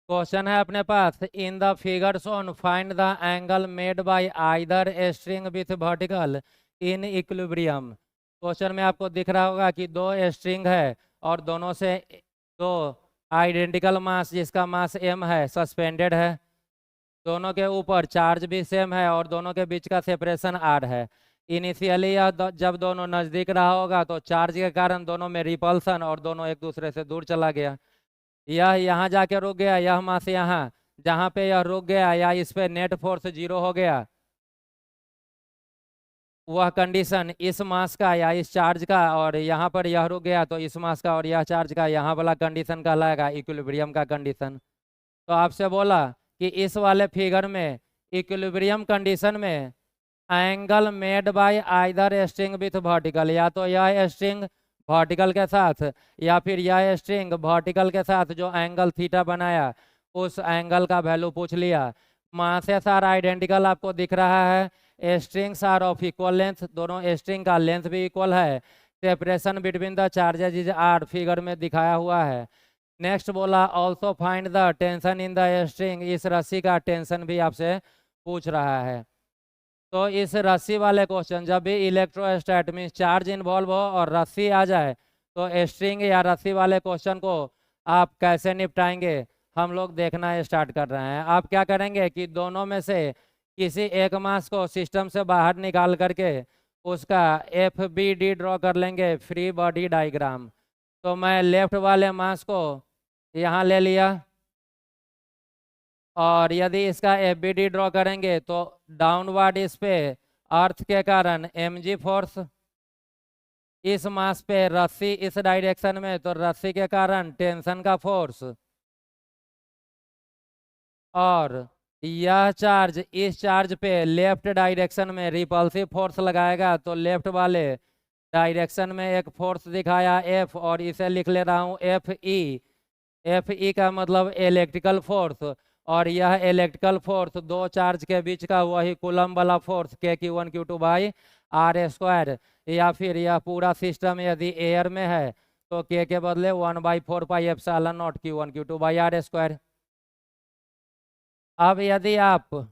Question है अपने पास, in the figure shown find the angle made by either a string with vertical in equilibrium. Question में आपको दिख रहा होगा कि दो स्ट्रिंग है और दोनों से दो आइडेंटिकल मास, जिसका मास m है, सस्पेंडेड है। दोनों के ऊपर चार्ज भी सेम है और दोनों के बीच का सेपरेशन r है। इनिशियली यह जब दोनों नज़दीक रहा होगा तो चार्ज के कारण दोनों में रिपल्सन और दोनों एक दूसरे से दूर चला गया। यह यहाँ जाके रुक गया, यह मास यहाँ, जहाँ पे यह रुक गया या इस पे नेट फोर्स 0 हो गया, वह कंडीशन इस मास का या इस चार्ज का, और यहाँ पर यह रुक गया तो इस मास का और यह चार्ज का, यहाँ वाला कंडीशन कहलाएगा इक्विलिब्रियम का कंडीशन। तो आपसे बोला कि इस वाले फिगर में इक्विलिब्रियम कंडीशन में angle made by either string with vertical, या तो यह स्ट्रिंग वर्टिकल के साथ या फिर यह स्ट्रिंग वर्टिकल के साथ जो एंगल थीटा बनाया, उस एंगल का वैल्यू पूछ लिया। मासेस आर आइडेंटिकल आपको दिख रहा है, strings are of equal length, दोनों स्ट्रिंग का लेंथ भी इक्वल है। Separation between the charges is R, figure में दिखाया हुआ है। नेक्स्ट बोला also find the tension in the string, इस रस्सी का टेंशन भी आपसे पूछ रहा है। तो इस रस्सी वाले क्वेश्चन, जब भी इलेक्ट्रोस्टैट मीन्स चार्ज इन्वॉल्व हो और रस्सी आ जाए, तो स्ट्रिंग या रस्सी वाले क्वेश्चन को आप कैसे निपटाएंगे, हम लोग देखना स्टार्ट कर रहे हैं। आप क्या करेंगे कि दोनों में से किसी एक मास को सिस्टम से बाहर निकाल करके उसका FBD ड्रॉ कर लेंगे, फ्री बॉडी डायग्राम। तो मैं लेफ्ट वाले मास को यहाँ ले लिया, और यदि इसका FBD ड्रॉ करेंगे तो डाउनवर्ड इस पे अर्थ के कारण mg फोर्स, इस मास पे रस्सी इस डायरेक्शन में तो रस्सी के कारण टेंशन का फोर्स, और यह चार्ज इस चार्ज पे लेफ्ट डायरेक्शन में रिपल्सिव फोर्स लगाएगा, तो लेफ्ट वाले डायरेक्शन में एक फोर्स दिखाया F, और इसे लिख ले रहा हूँ FE। FE का मतलब इलेक्ट्रिकल फोर्स, और यह इलेक्ट्रिकल फोर्स दो चार्ज के बीच का वही कूलम्ब वाला force K(Q1 Q2 by R², या फिर यह पूरा सिस्टम यदि एयर में है तो K के बदले 1/4πε0 Q1 Q2 बाई R²। अब यदि आप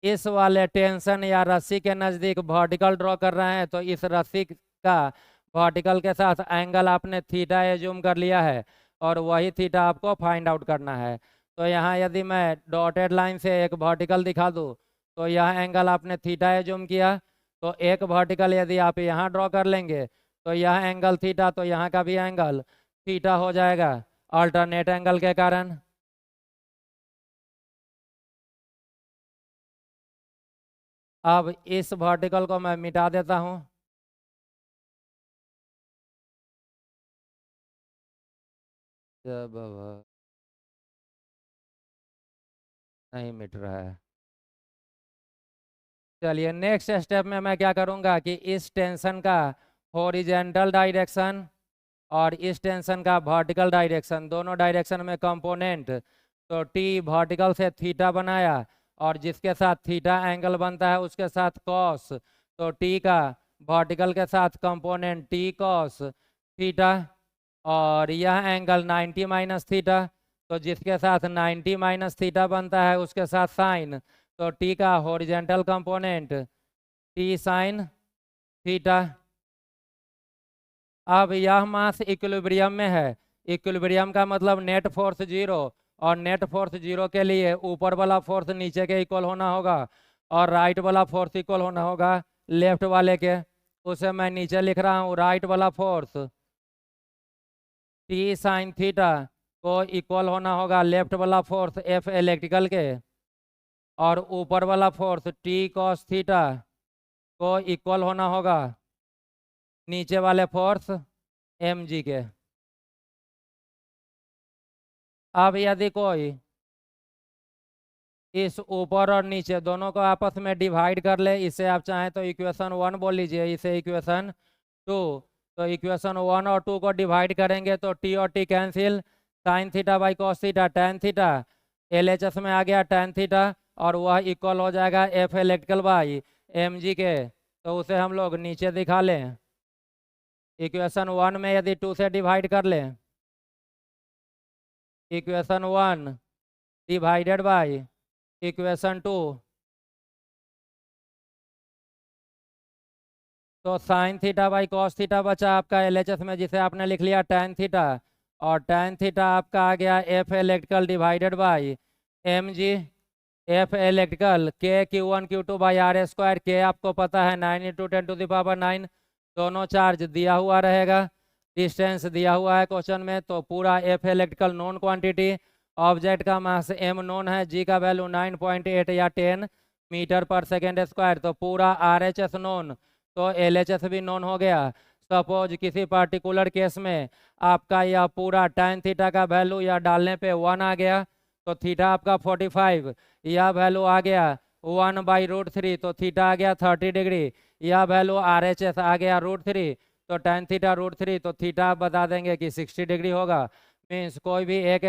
इस वाले टेंशन या रस्सी के नज़दीक वर्टिकल ड्रॉ कर रहे हैं, तो इस रस्सी का वर्टिकल के साथ एंगल आपने थीटा एज्यूम कर लिया है, और वही थीटा आपको फाइंड आउट करना है। तो यहाँ यदि मैं डॉटेड लाइन से एक वर्टिकल दिखा दूँ, तो यह एंगल आपने थीटा एज्यूम किया, तो एक वर्टिकल यदि आप यहाँ ड्रॉ कर लेंगे तो यह एंगल थीटा, तो यहाँ का भी एंगल थीटा हो जाएगा अल्टरनेट एंगल के कारण। अब इस वर्टिकल को मैं मिटा देता हूँ। नहीं मिट रहा है। चलिए नेक्स्ट स्टेप में मैं क्या करूँगा कि इस टेंशन का हॉरिजेंटल डायरेक्शन और इस टेंशन का वर्टिकल डायरेक्शन, दोनों डायरेक्शन में कंपोनेंट, तो T वर्टिकल से थीटा बनाया, और जिसके साथ थीटा एंगल बनता है उसके साथ कॉस, तो T का वर्टिकल के साथ कंपोनेंट T कॉस थीटा, और यह एंगल 90 माइनस थीटा, तो जिसके साथ 90 माइनस थीटा बनता है उसके साथ साइन, तो T का horizontal component T sine theta. अब यह मास इक्विलिब्रियम में है, इक्विलिब्रियम का मतलब नेट फोर्स 0, और नेट फोर्स 0 के लिए ऊपर वाला फोर्स नीचे के इक्वल होना होगा, और राइट वाला फोर्स इक्वल होना होगा लेफ्ट वाले के। उसे मैं नीचे लिख रहा हूँ, राइट वाला फोर्स T साइन थीटा को इक्वल होना होगा लेफ्ट वाला फोर्स F इलेक्ट्रिकल के, और ऊपर वाला फोर्स T कॉस थीटा को इक्वल होना होगा नीचे वाले फोर्स mg के। अब यदि कोई इस ऊपर और नीचे दोनों को आपस में डिवाइड कर ले, इसे आप चाहें तो इक्वेशन 1 बोल लीजिए, इसे इक्वेशन 2, तो इक्वेशन 1 और 2 को डिवाइड करेंगे तो T और T cancel, sine theta by cos theta tan theta, LHS में आ गया टैन थीटा, और वह इक्वल हो जाएगा F इलेक्ट्रिकल बाई mg के। तो उसे हम लोग नीचे दिखा लें, इक्वेशन 1 में यदि 2 से डिवाइड कर लें, इक्वेशन 1 डिवाइडेड बाय इक्वेशन 2। तो sine theta by cos theta बचा आपका LHS में, जिसे आपने लिख लिया tan थीटा, और tan थीटा आपका आ गया F electrical divided by mg F electrical के Q1 Q2 by are square. के आपको पता है 9 × 10⁻⁹ दोनों चार्ज दिया हुआ रहेगा, डिस्टेंस दिया हुआ है क्वेश्चन में। तो पूरा F electrical non quantity, object का मास m नोन है, g का वैल्यू 9.8 या 10 मीटर पर सेकेंड स्क्वायर। तो पूरा RHS नोन, तो LHS भी नोन हो गया। सपोज किसी पार्टिकुलर केस में आपका यह पूरा tan थीटा का वैल्यू या डालने पे 1 आ गया, तो थीटा आपका 45, यह वैल्यू आ गया 1/√3, तो थीटा आ गया 30 डिग्री। यह वैल्यू RHS आ गया √3, तो tan थीटा √3, तो थीटा आप बता देंगे कि 60 डिग्री होगा। मीन्स कोई भी एक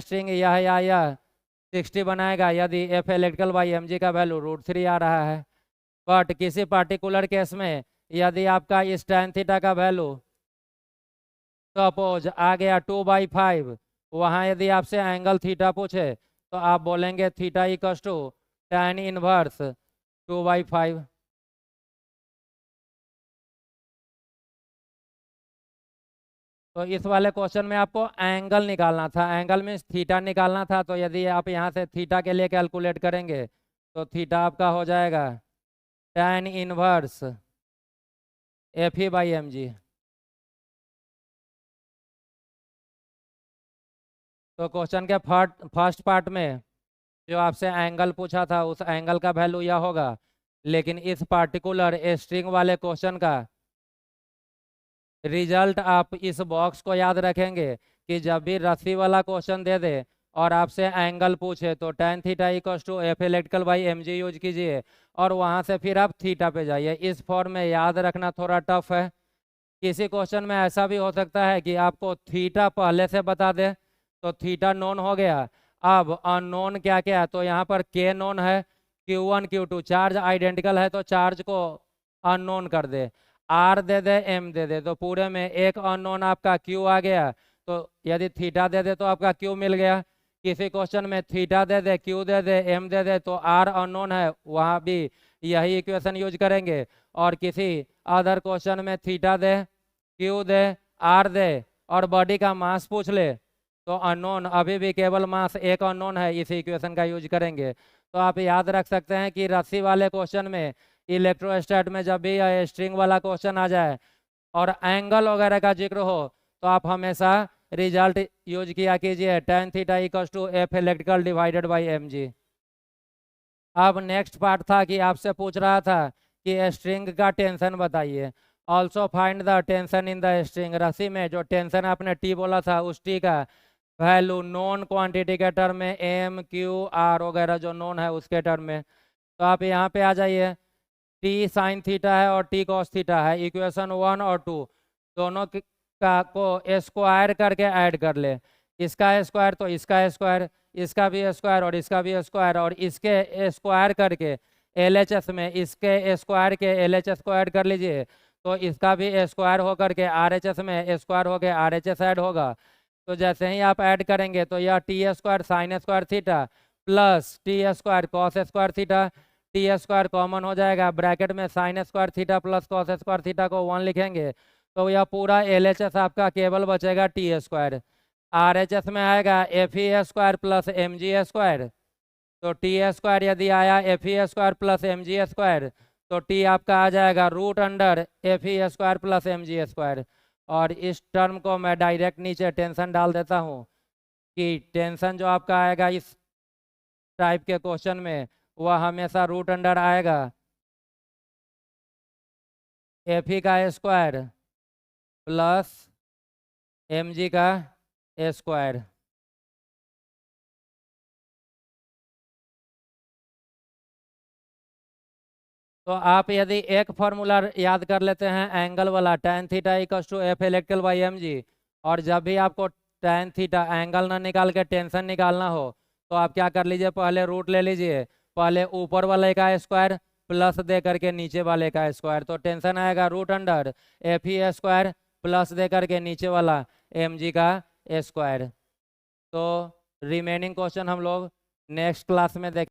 स्ट्रिंग यह या यह 60 बनाएगा यदि एफ इलेक्ट्रिकल बाई mg का वैल्यू √3 आ रहा है। बट किसी पार्टिकुलर केस में यदि आपका इस tan थीटा का वैल्यू सपोज आ गया 2/5, वहाँ यदि आपसे एंगल थीटा पूछे तो आप बोलेंगे theta equal to tan inverse 2/5। तो इस वाले क्वेश्चन में आपको एंगल निकालना था, एंगल मीन्स थीटा निकालना था। तो यदि आप यहाँ से थीटा के लिए कैलकुलेट करेंगे तो थीटा आपका हो जाएगा tan इनवर्स Fe/mg। तो क्वेश्चन के फर्स्ट पार्ट में जो आपसे एंगल पूछा था उस एंगल का वैल्यू यह होगा, लेकिन इस पार्टिकुलर स्ट्रिंग वाले क्वेश्चन का रिजल्ट आप इस बॉक्स को याद रखेंगे कि जब भी रस्सी वाला क्वेश्चन दे दे और आपसे एंगल पूछे तो tan theta equal to F electrical by mg use कीजिए, और वहां से फिर आप थीटा पे जाइए। इस फॉर्म में याद रखना थोड़ा टफ है। किसी क्वेश्चन में ऐसा भी हो सकता है कि आपको थीटा पहले से बता दे, तो थीटा नोन हो गया। अब अननोन क्या क्या, तो यहाँ पर के नोन है, Q1 Q2 चार्ज आइडेंटिकल है तो चार्ज को अननोन कर दे, आर दे दे एम दे दे, तो पूरे में एक अननोन आपका Q आ गया। तो यदि थीटा दे दे तो आपका Q मिल गया। किसी क्वेश्चन में थीटा दे दे, Q दे दे, एम दे दे, तो आर अननोन है, वहाँ भी यही इक्वेशन यूज करेंगे। और किसी अदर क्वेश्चन में थीटा दे, Q दे, आर दे और बॉडी का मास पूछ ले, तो अननोन अभी भी केवल मास एक अननोन है, इसी इक्वेशन का यूज करेंगे। तो आप याद रख सकते हैं कि रस्सी वाले क्वेश्चन में, इलेक्ट्रोस्टैट में जब भी स्ट्रिंग वाला क्वेश्चन आ जाए और एंगल वगैरह का जिक्र हो तो आप हमेशा रिजल्ट यूज किया कीजिए tan theta equal to F electrical divided by mg। अब नेक्स्ट पार्ट था कि आपसे पूछ रहा था कि स्ट्रिंग का टेंशन बताइए। Also find the tension in the string. रस्सी में जो टेंशन आपने टी बोला था उस टी का वैल्यू नॉन क्वांटिटी के टर्म में एम क्यू आर वगैरह जो नॉन है उसके टर्म में। तो आप यहाँ पे आ जाइए, टी साइन थीटा है और टी कॉस थीटा है, इक्वेशन 1 और 2 दोनों का को स्क्वायर करके ऐड कर ले। इसका स्क्वायर तो इसका स्क्वायर, इसका भी स्क्वायर और इसका भी स्क्वायर, और इसके स्क्वायर करके LHS में इसके स्क्वायर के LHS को ऐड कर लीजिए, तो इसका भी स्क्वायर होकर के RHS में स्क्वायर हो गया, RHS ऐड होगा। तो जैसे ही आप ऐड करेंगे तो यह T square sine square theta plus T square cos square theta, T square common हो जाएगा, ब्रैकेट में sine square theta plus cos square theta को 1 लिखेंगे, तो यह पूरा LHS आपका केवल बचेगा टी स्क्वायर। RHS में आएगा F E square plus mg square, तो टी स्क्वायर यदि आया F E square plus mg square, तो टी आपका आ जाएगा root under F E square plus mg square. और इस टर्म को मैं डायरेक्ट नीचे टेंशन डाल देता हूँ कि टेंशन जो आपका आएगा इस टाइप के क्वेश्चन में वह हमेशा रूट अंडर आएगा एफ ई का स्क्वायर प्लस mg का स्क्वायर। तो आप यदि एक फॉर्मूला याद कर लेते हैं एंगल वाला, tan theta equal to F electrical by mg, और जब भी आपको tan थीटा एंगल ना निकाल के टेंशन निकालना हो तो आप क्या कर लीजिए, पहले रूट ले लीजिए, पहले ऊपर वाले का स्क्वायर प्लस दे करके नीचे वाले का स्क्वायर, तो टेंशन आएगा root under F E square plus दे करके नीचे वाला mg का स्क्वायर। तो रिमेनिंग क्वेश्चन हम लोग नेक्स्ट क्लास में देखें।